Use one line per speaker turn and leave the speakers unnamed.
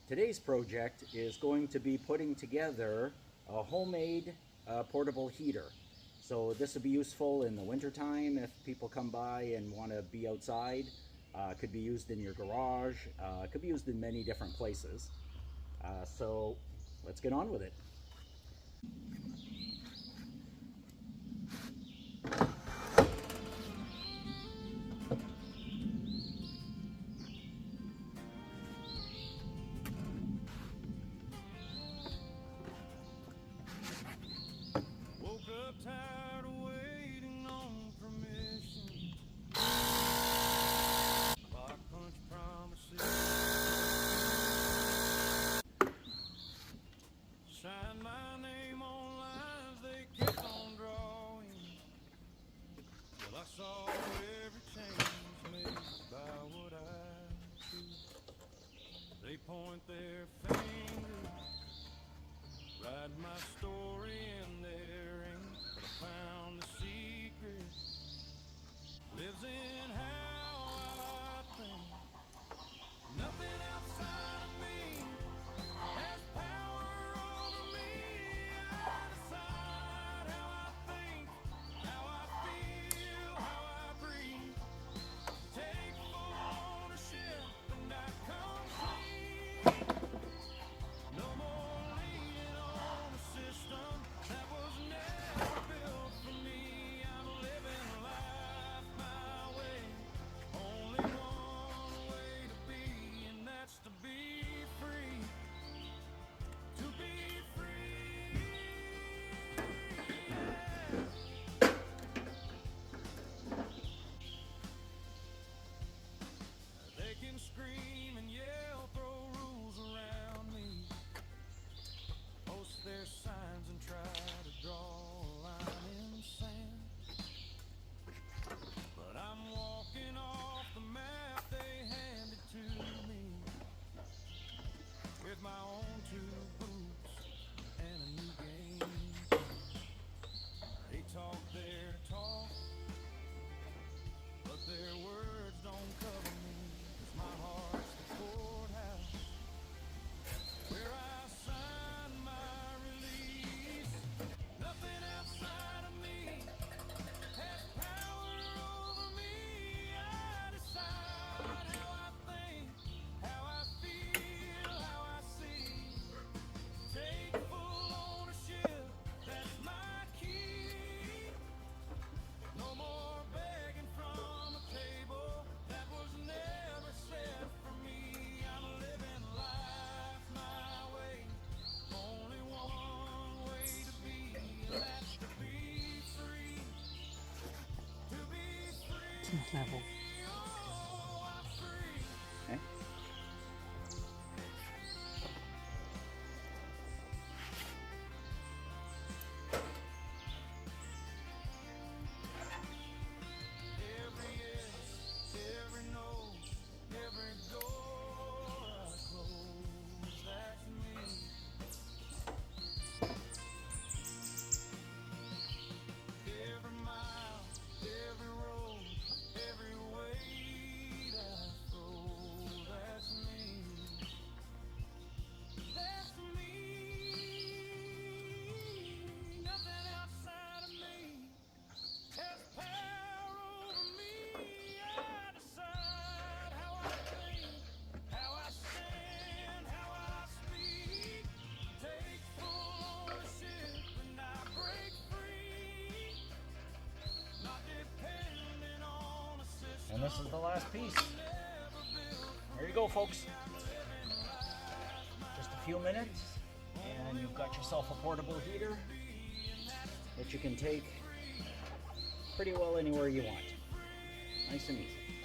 Today's project is going to be putting together a homemade portable heater. So this will be useful in the wintertime if people come by and want to be outside. Could be used in your garage, could be used in many different places. So let's get on with it.
Woke up tired of waiting on permission. Clock punch promises. Sign my name on lines they kept on drawing. Well, I saw every change made by what I do. They point their fingers, write my story in their ink. But I found the secret lives in how I think. Nothing outside of me has power over me. I decide how I think, how I feel, how I breathe. Take full ownership and I come clean. No more leaning on a system that was never built for me. I'm living life my way. Only one way to be, and that's to be free. To be free. Yeah. They can scream and yell, throw rules around me, post their signs and try to draw a line in the sand. But I'm walking off the map they handed to me, with my own two boots and a new game. They talk their talk, but their words don't cover me. 'Cause my heart's the courthouse where I sign my release. Nothing outside of me has power over me. I decide how I think, how I feel, how I see. Take full ownership, that's my key. No more begging from a table that was never set for me. I'm living life my way. Only one way to be, and that's to be free. To be free.
Level.
Oh, I'm free.
Okay.
Every yes, every no, every door I close, that's me. Every mile, every road, every weight I throw, that's me. That's me. Nothing outside of me has power over me. I decide how I think, how I stand, how I speak. Take full ownership and I break free. Not dependent on a system.
And this is the last piece.
Never built for
There you go, folks.
me. I'm living life my
Just a few minutes and you've got yourself a portable heater that you can take pretty well anywhere you want. Nice and easy.